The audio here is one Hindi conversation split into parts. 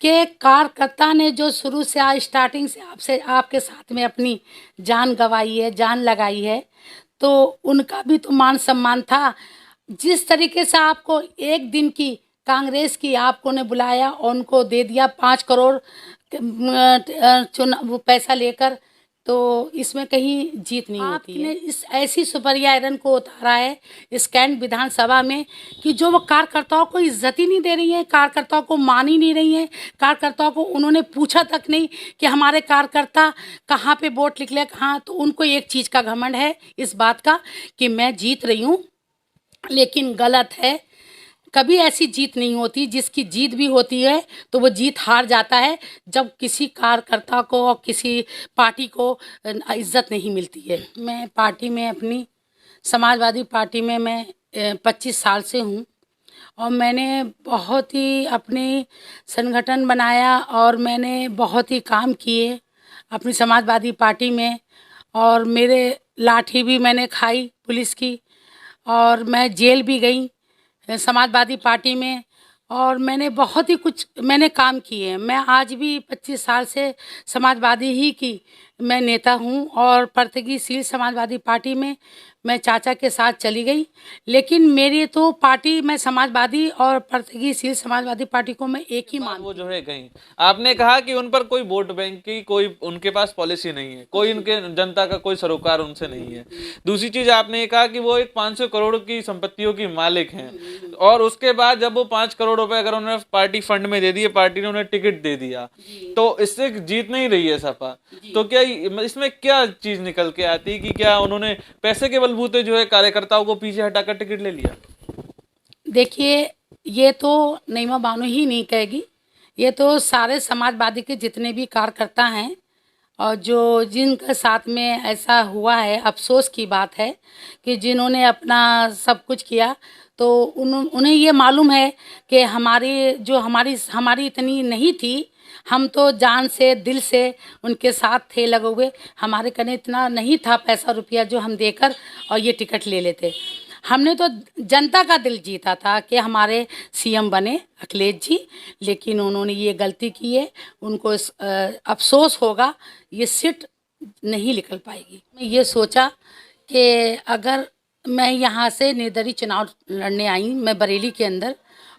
के कार्यकर्ता ने जो शुरू से आज स्टार्टिंग से आपसे आपके साथ में अपनी जान गंवाई है, जान लगाई है, तो उनका भी तो मान सम्मान था। जिस तरीके से आपको एक दिन की कांग्रेस की आपको ने बुलाया और उनको दे दिया 5 करोड़ चुना वो पैसा लेकर, तो इसमें कहीं जीत नहीं होती है। आपने इस ऐसी सुपरिया आयरन को उतारा है इस कैंट विधानसभा में कि जो वो कार्यकर्ताओं को इज्जत ही नहीं दे रही है, कार्यकर्ताओं को मान ही नहीं रही है, कार्यकर्ताओं को उन्होंने पूछा तक नहीं कि हमारे कार्यकर्ता कहाँ पे वोट निकले कहाँ। तो उनको एक चीज़ का घमंड है इस बात का कि मैं जीत रही हूँ, लेकिन गलत है। कभी ऐसी जीत नहीं होती, जिसकी जीत भी होती है तो वो जीत हार जाता है जब किसी कार्यकर्ता को और किसी पार्टी को इज्जत नहीं मिलती है। मैं पार्टी में अपनी समाजवादी पार्टी में मैं 25 साल से हूँ और मैंने बहुत ही अपने संगठन बनाया और मैंने बहुत ही काम किए अपनी समाजवादी पार्टी में। और मेरे लाठी भी मैंने खाई पुलिस की और मैं जेल भी गई समाजवादी पार्टी में, और मैंने बहुत ही कुछ मैंने काम किए हैं। मैं आज भी 25 साल से समाजवादी ही की मैं नेता हूँ और प्रगतिशील समाजवादी पार्टी में मैं चाचा के साथ चली गई। लेकिन मेरी तो पार्टी मैं समाजवादी और प्रगतिशील समाजवादी पार्टी को मैं एक ही मानती हूँ। वो जो है कहीं आपने कहा कि उन पर कोई वोट बैंक की कोई उनके पास पॉलिसी नहीं है, कोई उनके जनता का कोई सरोकार उनसे नहीं है। दूसरी चीज आपने ये कहा कि वो एक 500 करोड़ की संपत्तियों की मालिक हैं, और उसके बाद जब वो 5 करोड़ रुपए अगर उन्होंने पार्टी फंड में दे दिए, पार्टी ने उन्हें टिकट दे दिया, तो इससे जीत नहीं रही है सपा। तो क्या इसमें क्या चीज निकल के आती है कि क्या उन्होंने पैसे के बलबूते जो है कार्यकर्ताओं को पीछे हटाकर टिकट ले लिया? देखिए, ये तो नईमा बानो ही नहीं कहेगी, ये तो सारे समाजवादी के जितने भी कार्यकर्ता हैं और जो जिनके साथ में ऐसा हुआ है, अफसोस की बात है कि जिन्होंने अपना सब कुछ किया, तो उन्हें ये मालूम है कि हमारी इतनी नहीं थी। हम तो जान से दिल से उनके साथ थे लगे हुए, हमारे कने इतना नहीं था पैसा रुपया जो हम देकर और ये टिकट ले लेते। हमने तो जनता का दिल जीता था कि हमारे सीएम बने अखिलेश जी, लेकिन उन्होंने ये गलती की है। उनको अफसोस होगा, ये सीट नहीं निकल पाएगी। मैं ये सोचा कि अगर मैं यहाँ से निर्दलीय चुनाव लड़ने आई, मैं बरेली के अंदर,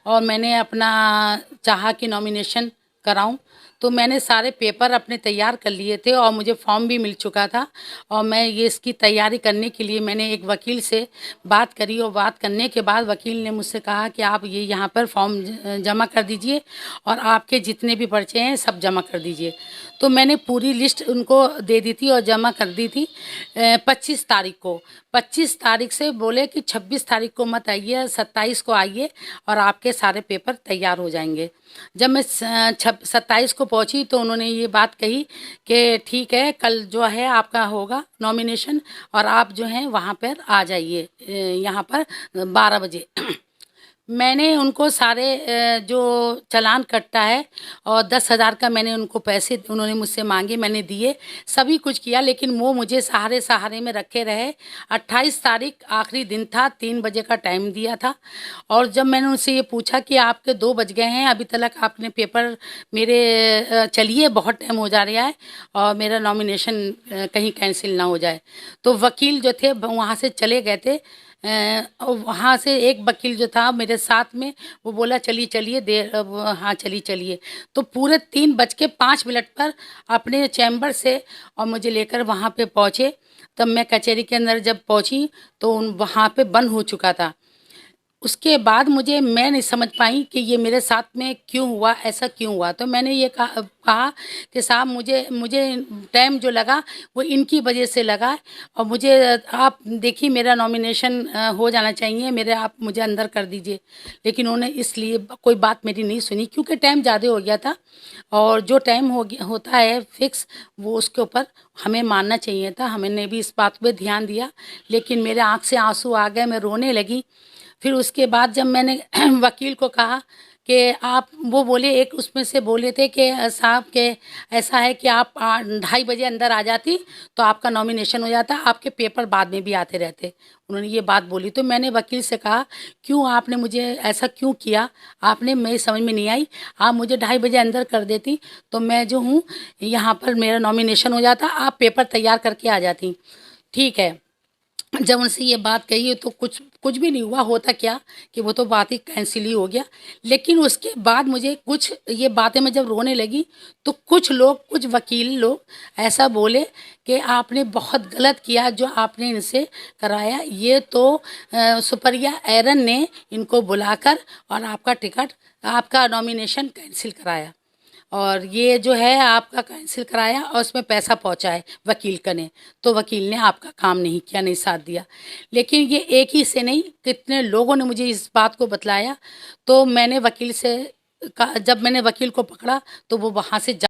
और मैंने अपना चाहा कि नॉमिनेशन कराऊं, तो मैंने सारे पेपर अपने तैयार कर लिए थे और मुझे फॉर्म भी मिल चुका था। और मैं ये इसकी तैयारी करने के लिए मैंने एक वकील से बात करी और बात करने के बाद वकील ने मुझसे कहा कि आप ये यहाँ पर फॉर्म जमा कर दीजिए और आपके जितने भी पर्चे हैं सब जमा कर दीजिए। तो मैंने पूरी लिस्ट उनको दे दी थी और जमा कर दी थी 25 तारीख को। 25 तारीख से बोले कि 26 तारीख को मत आइए, 27 को आइए और आपके सारे पेपर तैयार हो जाएंगे। जब मैं 27 को पहुंची तो उन्होंने ये बात कही कि ठीक है, कल जो है आपका होगा नॉमिनेशन और आप जो हैं वहाँ पर आ जाइए यहाँ पर 12 बजे। मैंने उनको सारे जो चालान कटता है और 10,000 का मैंने उनको पैसे उन्होंने मुझसे मांगे, मैंने दिए, सभी कुछ किया, लेकिन वो मुझे सहारे में रखे रहे। 28 तारीख आखिरी दिन था, 3 बजे का टाइम दिया था, और जब मैंने उनसे ये पूछा कि आपके 2 बज गए हैं, अभी तक आपने पेपर मेरे चलिए बहुत टाइम हो जा रहा है और मेरा नॉमिनेशन कहीं कैंसिल ना हो जाए। तो वकील जो थे वहाँ से चले गए थे। वहाँ से एक वकील जो था मेरे साथ में, वो बोला चलिए चलिए देर, हाँ चलिए चलिए। तो पूरे 3:05 पर अपने चैम्बर से और मुझे लेकर वहाँ पे पहुँचे। तब मैं कचहरी के अंदर जब पहुँची तो वहाँ पे बंद हो चुका था। उसके बाद मैं नहीं समझ पाई कि ये मेरे साथ में क्यों हुआ, ऐसा क्यों हुआ। तो मैंने ये कहा कि साहब मुझे टाइम जो लगा वो इनकी वजह से लगा, और मुझे आप देखिए मेरा नॉमिनेशन हो जाना चाहिए, आप मुझे अंदर कर दीजिए। लेकिन उन्होंने इसलिए कोई बात मेरी नहीं सुनी, क्योंकि टाइम ज़्यादा हो गया था और जो टाइम होता है फिक्स, वो उसके ऊपर हमें मानना चाहिए था। हमने भी इस बात पर ध्यान दिया, लेकिन मेरे आँख से आंसू आ गए, मैं रोने लगी। फिर उसके बाद जब मैंने वकील को कहा कि आप, वो बोले, एक उसमें से बोले थे कि साहब के ऐसा है कि आप 2:30 बजे अंदर आ जाती तो आपका नॉमिनेशन हो जाता, आपके पेपर बाद में भी आते रहते। उन्होंने ये बात बोली। तो मैंने वकील से कहा, क्यों आपने मुझे ऐसा क्यों किया, आपने, मेरी समझ में नहीं आई। आप मुझे 2:30 बजे अंदर कर देती तो मैं जो हूँ यहाँ पर मेरा नॉमिनेशन हो जाता, आप पेपर तैयार करके आ जाती। ठीक है। जब उनसे ये बात कही तो कुछ कुछ भी नहीं हुआ। होता क्या कि वो तो बात ही कैंसिल ही हो गया। लेकिन उसके बाद मुझे कुछ ये बातें, मैं जब रोने लगी तो कुछ लोग, कुछ वकील लोग ऐसा बोले कि आपने बहुत गलत किया जो आपने इनसे कराया। ये तो सुप्रिया एरन ने इनको बुलाकर और आपका टिकट, आपका नॉमिनेशन कैंसिल कराया, और ये जो है आपका कैंसिल कराया और उसमें पैसा पहुंचा है वकील का ने। तो वकील ने आपका काम नहीं किया, नहीं साथ दिया। लेकिन ये एक ही से नहीं, कितने लोगों ने मुझे इस बात को बतलाया। तो मैंने वकील से जब मैंने वकील को पकड़ा तो वो वहाँ से